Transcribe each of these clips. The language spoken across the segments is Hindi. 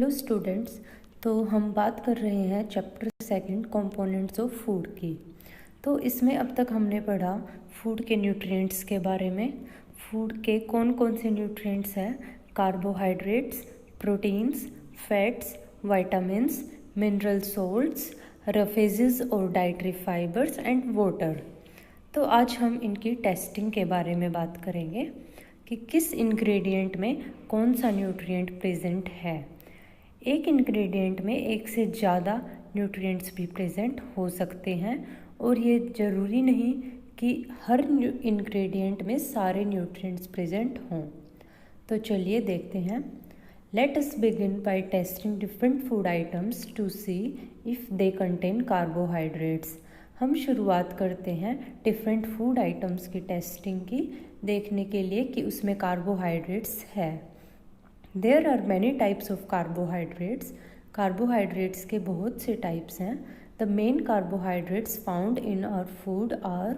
Hello students. तो हम बात कर रहे हैं chapter second components of food की। तो इसमें अब तक हमने पढ़ा फूड के न्यूट्रिएंट्स के बारे में। फूड के कौन कौन से न्यूट्रिएंट्स हैं? Carbohydrates, proteins, fats, vitamins, mineral salts, roughages और डाइटरी फाइबर्स एंड वाटर। तो आज हम इनकी टेस्टिंग के बारे में बात करेंगे कि किस इंग्रेडिएंट में कौन सा न्यूट्रिएंट प्रेजेंट है। एक इंग्रेडिएंट में एक से ज़्यादा न्यूट्रिएंट्स भी प्रेजेंट हो सकते हैं और ये ज़रूरी नहीं कि हर इंग्रेडिएंट में सारे न्यूट्रिएंट्स प्रेजेंट हों। तो चलिए देखते हैं। Let us begin by testing different food items to see if they contain carbohydrates. हम शुरुआत करते हैं डिफरेंट फूड आइटम्स की टेस्टिंग की, देखने के लिए कि उसमें कार्बोहाइड्रेट्स है। There are many types of carbohydrates. Carbohydrates के बहुत से टाइप्स हैं। The main carbohydrates found in our food are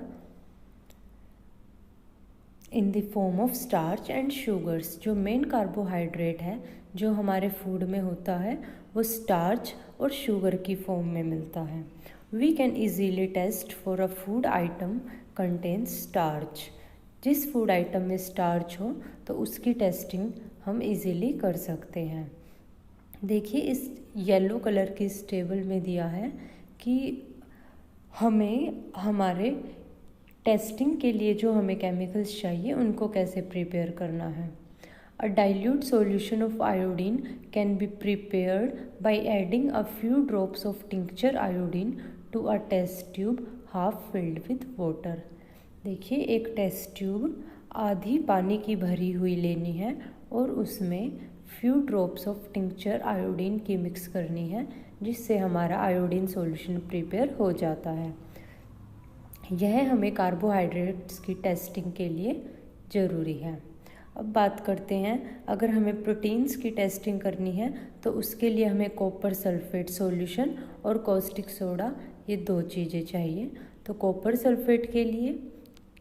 in the form of starch and sugars. जो मेन कार्बोहाइड्रेट है जो हमारे फूड में होता है वो स्टार्च और शुगर की फॉर्म में मिलता है। We can easily test for a food item contains starch. जिस फूड आइटम में स्टार्च हो तो उसकी टेस्टिंग हम इजीली कर सकते हैं। देखिए इस येलो कलर की इस टेबल में दिया है कि हमें हमारे टेस्टिंग के लिए जो हमें केमिकल्स चाहिए उनको कैसे प्रिपेयर करना है। A dilute solution of iodine can be prepared by adding a few drops of tincture iodine to a test tube half filled with water. देखिए एक टेस्ट ट्यूब आधी पानी की भरी हुई लेनी है और उसमें few drops of tincture iodine की मिक्स करनी है, जिससे हमारा आयोडीन सॉल्यूशन प्रिपेयर हो जाता है। यह हमें कार्बोहाइड्रेट्स की टेस्टिंग के लिए ज़रूरी है। अब बात करते हैं, अगर हमें प्रोटीन्स की टेस्टिंग करनी है तो उसके लिए हमें कॉपर सल्फेट सॉल्यूशन और कॉस्टिक सोडा, ये दो चीज़ें चाहिए। तो कॉपर सल्फेट के लिए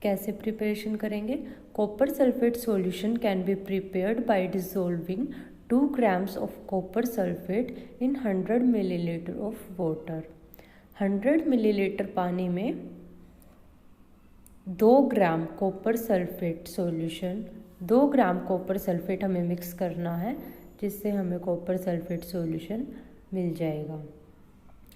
कैसे प्रिपरेशन करेंगे? Copper sulphate solution can be prepared bye dissolving 2 grams of copper sulphate in 100 millilitre of water. 100 millilitre पानी में 2 gram copper sulphate solution, 2 gram copper sulphate हमें मिक्स करना है, जिससे हमें कॉपर सल्फेट सॉल्यूशन मिल जाएगा।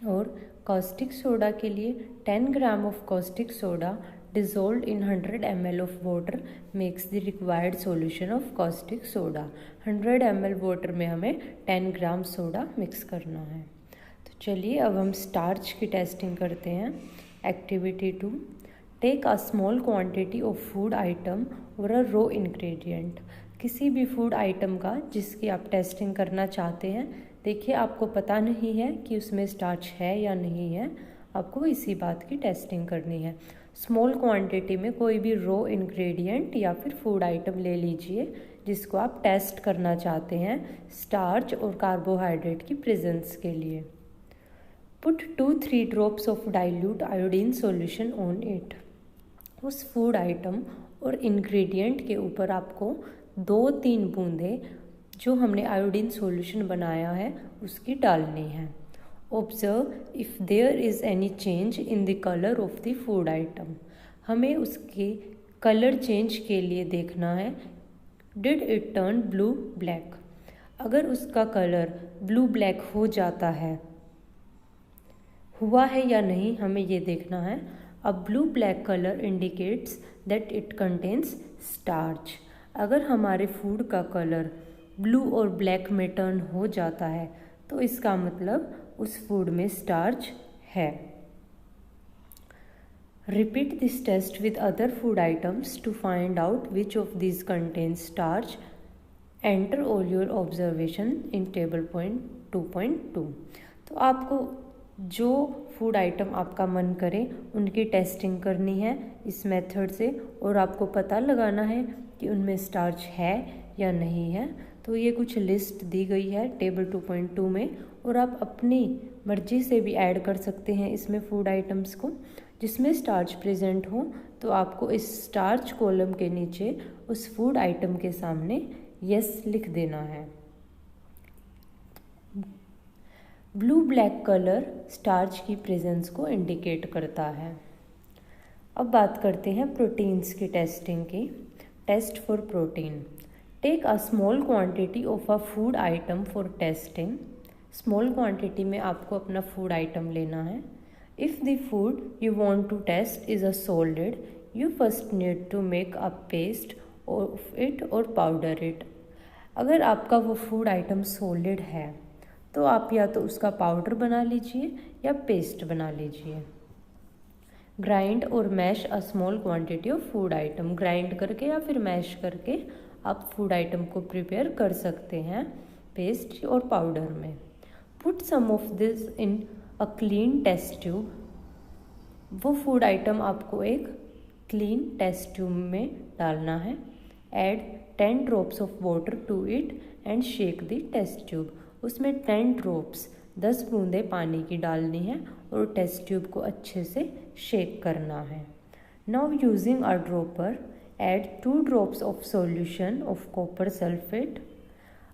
और कॉस्टिक सोडा के लिए 10 gram of caustic soda dissolved in 100 ml of water makes the required solution of caustic soda। 100 ml water में हमें 10 ग्राम सोडा मिक्स करना है। तो चलिए अब हम स्टार्च की टेस्टिंग करते हैं। Activity 2, take a small quantity of food item और अ रो इंग्रेडिएंट। किसी भी फूड आइटम का जिसकी आप टेस्टिंग करना चाहते हैं, देखिए आपको पता नहीं है कि उसमें स्टार्च है या नहीं है, आपको इसी बात की टेस्टिंग करनी है। स्मॉल क्वांटिटी में कोई भी रो इंग्रेडिएंट या फिर फूड आइटम ले लीजिए जिसको आप टेस्ट करना चाहते हैं स्टार्च और कार्बोहाइड्रेट की प्रेजेंस के लिए। Put 2-3 drops of dilute iodine solution on it. उस फूड आइटम और इंग्रेडिएंट के ऊपर आपको 2-3 बूंदें जो हमने आयोडीन सॉल्यूशन बनाया है उसकी डालनी है। Observe if there is any change in the colour of the food item. हमें उसके कलर चेंज के लिए देखना है, did it turn blue black. अगर उसका कलर ब्लू ब्लैक हो जाता है, हुआ है या नहीं, हमें ये देखना है। A blue black colour indicates that it contains starch. अगर हमारे फूड का कलर ब्लू और ब्लैक में टर्न हो जाता है तो इसका मतलब उस फूड में स्टार्च है। Repeat this test with other food items to find out which of this contains starch. Enter all your observation in table point 2.2। तो आपको जो फूड आइटम आपका मन करे उनकी टेस्टिंग करनी है इस मेथड से, और आपको पता लगाना है कि उनमें स्टार्च है या नहीं है। तो ये कुछ लिस्ट दी गई है टेबल 2.2 में, और आप अपनी मर्जी से भी ऐड कर सकते हैं इसमें फूड आइटम्स को। जिसमें स्टार्च प्रेजेंट हो तो आपको इस स्टार्च कॉलम के नीचे उस फूड आइटम के सामने यस लिख देना है। ब्लू ब्लैक कलर स्टार्च की प्रेजेंस को इंडिकेट करता है। अब बात करते हैं प्रोटीन्स की टेस्टिंग की। Test for protein. Take a small quantity of a food item for testing. Small quantity में आपको अपना फूड आइटम लेना है। If the food you want to test is a solid, you first need to make a paste of it और पाउडर इट। अगर आपका वो फूड आइटम सॉलिड है तो आप या तो उसका पाउडर बना लीजिए या पेस्ट बना लीजिए। ग्राइंड और mash a small quantity of food item. Grind करके या फिर मैश करके आप फूड आइटम को प्रिपेयर कर सकते हैं पेस्ट और पाउडर में। Put some of this in a clean test tube. वो फूड आइटम आपको एक क्लीन टेस्ट ट्यूब में डालना है। Add 10 drops of water to it and shake the test tube. उसमें 10 ड्रॉप्स 10 बूंदें पानी की डालनी है और टेस्ट ट्यूब को अच्छे से शेक करना है। Now using a dropper add 2 drops of solution of copper sulphate.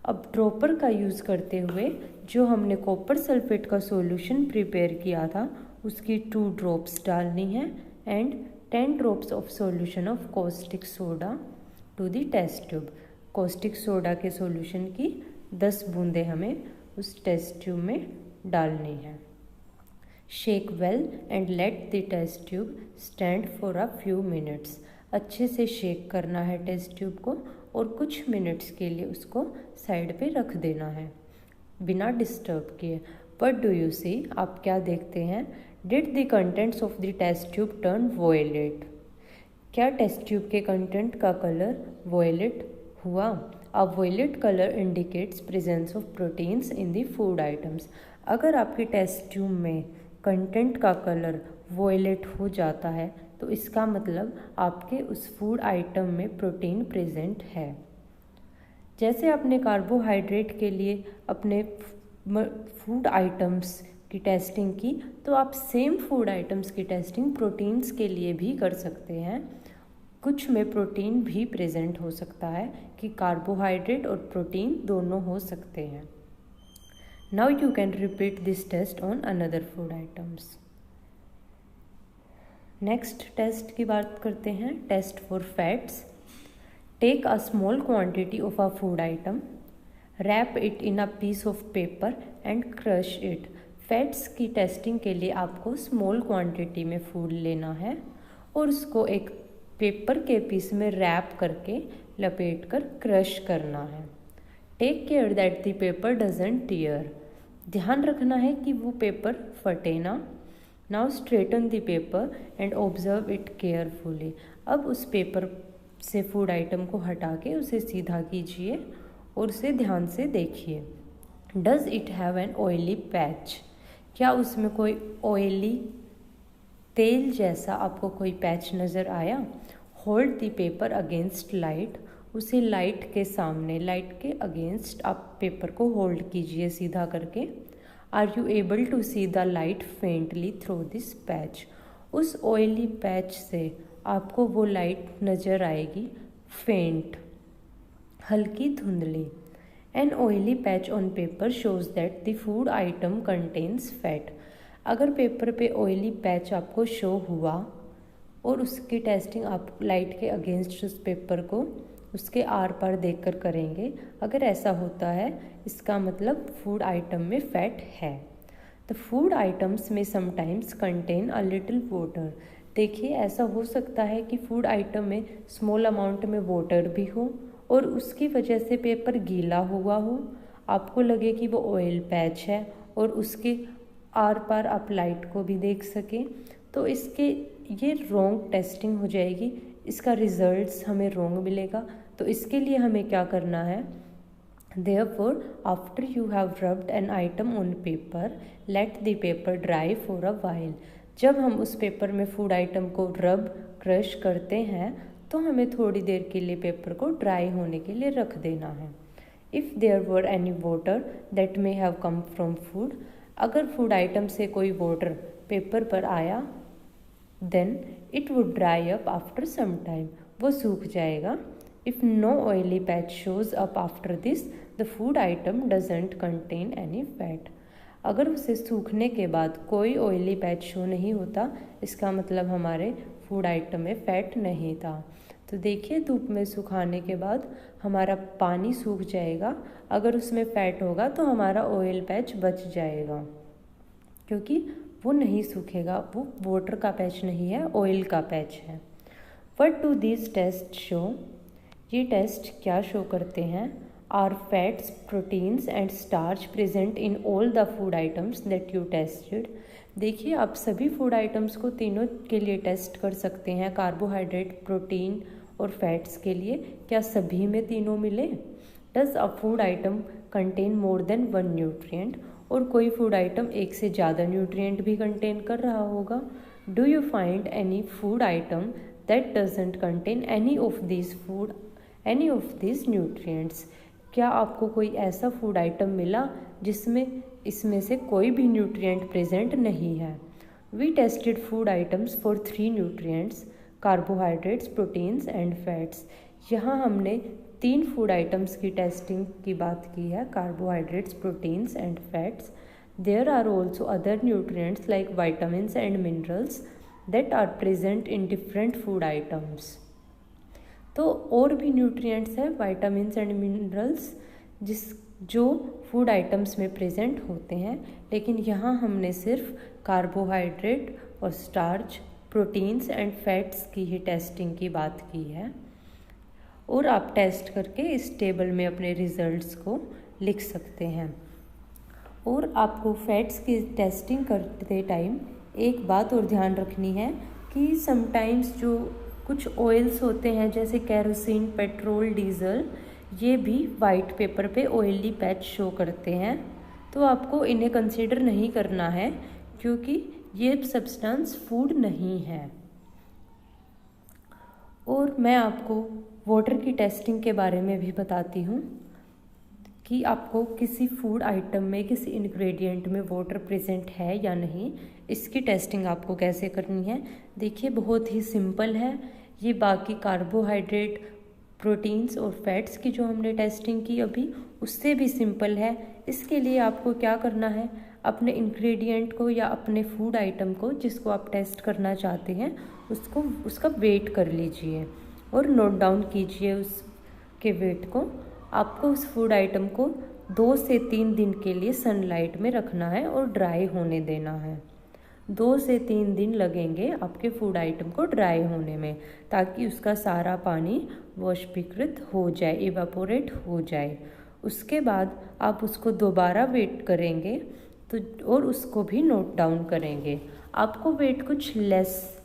अब ड्रॉपर का यूज़ करते हुए जो हमने कॉपर सल्फेट का सॉल्यूशन प्रिपेयर किया था उसकी 2 ड्रॉप्स डालनी है and 10 drops of solution of caustic soda to the test tube. Caustic soda के सॉल्यूशन की 10 बूंदें हमें उस टेस्ट ट्यूब में डालनी है। Shake well and let the test tube stand for a few minutes. अच्छे से शेक करना है टेस्ट ट्यूब को और कुछ मिनट्स के लिए उसको साइड पे रख देना है बिना डिस्टर्ब किए। बट डू यू सी, आप क्या देखते हैं? Did the contents of the test tube turn violet? क्या टेस्ट ट्यूब के कंटेंट का कलर वॉयलेट हुआ? A violet colour indicates presence of proteins in the food items. अगर आपके टेस्ट ट्यूब में कंटेंट का कलर वॉयलेट हो जाता है तो इसका मतलब आपके उस फूड आइटम में प्रोटीन प्रेजेंट है। जैसे आपने कार्बोहाइड्रेट के लिए अपने फूड आइटम्स की टेस्टिंग की तो आप सेम फूड आइटम्स की टेस्टिंग प्रोटीन्स के लिए भी कर सकते हैं। कुछ में प्रोटीन भी प्रेजेंट हो सकता है कि कार्बोहाइड्रेट और प्रोटीन दोनों हो सकते हैं। Now you can repeat this test on another food items. Next test की बात करते हैं। Test for fats. Take a small quantity of a food item, wrap it in a piece of paper and crush it. Fats की टेस्टिंग के लिए आपको स्मॉल क्वांटिटी में फूड लेना है और उसको एक पेपर के पीस में रैप करके लपेट कर क्रश करना है। Take care that the paper doesn't tear. ध्यान रखना है कि वो पेपर फटे ना। Now straighten the paper and observe it carefully. अब उस पेपर से फूड आइटम को हटा के उसे सीधा कीजिए और उसे ध्यान से देखिए। Does it have an oily patch? क्या उसमें कोई ऑयली तेल जैसा आपको कोई पैच नज़र आया? Hold the paper against light. उसे लाइट के सामने, लाइट के अगेंस्ट आप पेपर को होल्ड कीजिए सीधा करके। Are you able to see the light faintly through this patch? उस ऑयली पैच से आपको वो लाइट नज़र आएगी फेंट, हल्की धुंधली। An oily patch on paper shows that the food item contains fat. अगर पेपर पे ऑयली पैच आपको शो हुआ और उसकी टेस्टिंग आप लाइट के अगेंस्ट उस पेपर को उसके आर पार देखकर करेंगे, अगर ऐसा होता है इसका मतलब फूड आइटम में फैट है। द फूड आइटम्स में sometimes contain a little water. देखिए, ऐसा हो सकता है कि फूड आइटम में स्मॉल अमाउंट में वाटर भी हो और उसकी वजह से पेपर गीला हुआ हो, आपको लगे कि वो ऑयल पैच है और उसके आर पार आप लाइट को भी देख सकें, तो इसके ये रॉन्ग टेस्टिंग हो जाएगी, इसका रिजल्ट्स हमें रॉन्ग मिलेगा। तो इसके लिए हमें क्या करना है? Therefore, after you have rubbed an item on paper, let the paper dry for a while. जब हम उस पेपर में फूड आइटम को रब क्रश करते हैं तो हमें थोड़ी देर के लिए पेपर को ड्राई होने के लिए रख देना है। If there were any water that may have come from food, अगर फूड आइटम से कोई वाटर पेपर पर आया, then it would dry up after some time. वो सूख जाएगा। If no oily patch shows up after this, the food item doesn't contain any fat. अगर उसे सूखने के बाद कोई ऑयली पैच शो नहीं होता, इसका मतलब हमारे फूड आइटम में फ़ैट नहीं था। तो देखिए, धूप में सुखाने के बाद हमारा पानी सूख जाएगा। अगर उसमें फ़ैट होगा तो हमारा ऑयल पैच बच जाएगा, क्योंकि वो नहीं सूखेगा, वो वाटर का पैच नहीं है, ऑयल का पैच है। What do this test show? ये टेस्ट क्या शो करते हैं? Are fats, proteins and starch present in all the food items that you tested. देखिए, आप सभी फूड आइटम्स को तीनों के लिए टेस्ट कर सकते हैं, कार्बोहाइड्रेट, प्रोटीन और फैट्स के लिए। क्या सभी में तीनों मिले? Does a food atom contain more than one nutrient? और कोई फूड आइटम एक से ज़्यादा न्यूट्रिएंट भी कंटेन कर रहा होगा। Do you find any food item that doesn't contain any of this nutrients? क्या आपको कोई ऐसा फूड आइटम मिला जिसमें इसमें से कोई भी न्यूट्रिएंट प्रेजेंट नहीं है? We tested food items for 3 nutrients, carbohydrates, proteins and fats. यहाँ हमने 3 फूड आइटम्स की टेस्टिंग की बात की है, carbohydrates, proteins and fats. There are also other nutrients like vitamins and minerals that are present in different food items. तो और भी न्यूट्रिएंट्स हैं, वाइटामिन्स एंड मिनरल्स, जो फूड आइटम्स में प्रेजेंट होते हैं, लेकिन यहाँ हमने सिर्फ कार्बोहाइड्रेट और स्टार्च, प्रोटीन्स एंड फैट्स की ही टेस्टिंग की बात की है। और आप टेस्ट करके इस टेबल में अपने रिजल्ट्स को लिख सकते हैं। और आपको फैट्स की टेस्टिंग करते टाइम एक बात और ध्यान रखनी है कि समटाइम्स जो कुछ ऑयल्स होते हैं, जैसे केरोसिन, पेट्रोल, डीजल, ये भी वाइट पेपर पे ऑयली पैच शो करते हैं। तो आपको इन्हें कंसीडर नहीं करना है, क्योंकि ये सब्सटेंस फूड नहीं है। और मैं आपको वाटर की टेस्टिंग के बारे में भी बताती हूँ कि आपको किसी फूड आइटम में, किसी इंग्रेडिएंट में वाटर प्रेजेंट है या नहीं, इसकी टेस्टिंग आपको कैसे करनी है। देखिए, बहुत ही सिंपल है। ये बाकी कार्बोहाइड्रेट, प्रोटीन्स और फैट्स की जो हमने टेस्टिंग की अभी, उससे भी सिंपल है। इसके लिए आपको क्या करना है, अपने इंग्रेडिएंट को या अपने फूड आइटम को जिसको आप टेस्ट करना चाहते हैं, उसका वेट कर लीजिए और नोट डाउन कीजिए उसके वेट को। आपको उस फूड आइटम को 2 से 3 दिन के लिए सनलाइट में रखना है और ड्राई होने देना है। 2 से 3 दिन लगेंगे आपके फूड आइटम को ड्राई होने में, ताकि उसका सारा पानी वाष्पीकृत हो जाए, इवेपोरेट हो जाए। उसके बाद आप उसको दोबारा वेट करेंगे तो और उसको भी नोट डाउन करेंगे। आपको वेट कुछ लेस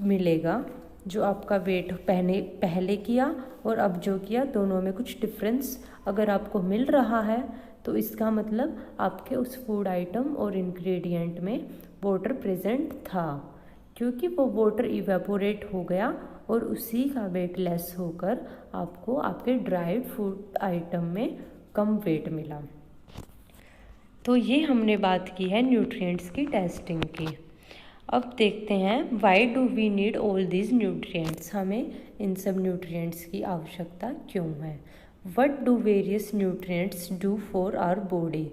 मिलेगा, जो आपका वेट पहले किया और अब जो किया, दोनों में कुछ डिफरेंस अगर आपको मिल रहा है, तो इसका मतलब आपके उस फूड आइटम और इंग्रेडिएंट में वाटर प्रेजेंट था, क्योंकि वो वाटर इवेपोरेट हो गया और उसी का वेट लेस होकर आपको आपके ड्राइड फूड आइटम में कम वेट मिला। तो ये हमने बात की है न्यूट्रिएंट्स की टेस्टिंग की। अब देखते हैं, why do we need all these nutrients? हमें इन सब न्यूट्रिएंट्स की आवश्यकता क्यों है? What do various nutrients do for our body?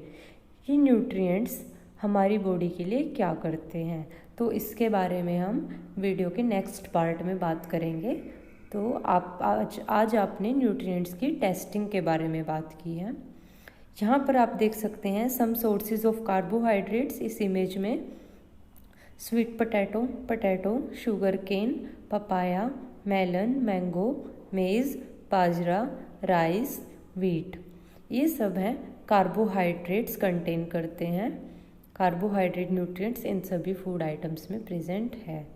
ये न्यूट्रिएंट्स हमारी बॉडी के लिए क्या करते हैं? तो इसके बारे में हम वीडियो के नेक्स्ट पार्ट में बात करेंगे। तो आज आपने न्यूट्रिएंट्स की टेस्टिंग के बारे में बात की है। यहाँ पर आप देख सकते हैं सम सोर्सेज ऑफ कार्बोहाइड्रेट्स। इस इमेज में sweet potato, sugar cane, papaya, melon, mango, maize, bajra, rice, wheat, ये सब हैं कार्बोहाइड्रेट्स कंटेन करते हैं। कार्बोहाइड्रेट न्यूट्रिएंट्स इन सभी फूड आइटम्स में प्रेजेंट है।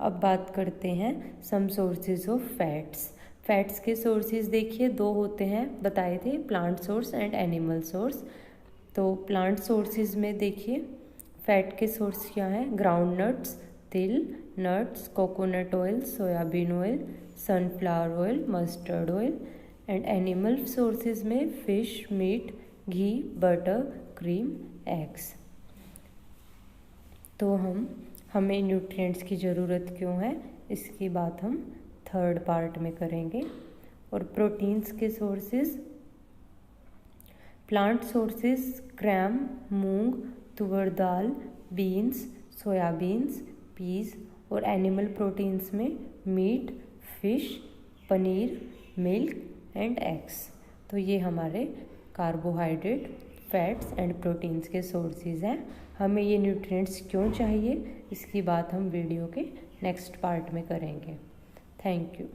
अब बात करते हैं some sources of fats. Fats के सोर्सेज देखिए 2 होते हैं, बताए थे, plant source and animal source. तो प्लांट सोर्सेज में देखिए फैट के सोर्स क्या हैं? Groundnuts, til, nuts, coconut oil, soybean oil, sunflower oil, mustard oil. And animal sources में fish, meat, ghee, butter, cream, eggs. तो हमें न्यूट्रिएंट्स की ज़रूरत क्यों है, इसकी बात हम 3rd पार्ट में करेंगे। और प्रोटीन्स के sources plant sources gram, moong, tuar dal, beans, soybeans, peas. और एनिमल प्रोटीन्स में meat, fish, paneer, milk and eggs. तो ये हमारे कार्बोहाइड्रेट, फैट्स एंड प्रोटीन्स के सोर्सेज हैं। हमें ये न्यूट्रिएंट्स क्यों चाहिए, इसकी बात हम वीडियो के नेक्स्ट पार्ट में करेंगे। Thank you.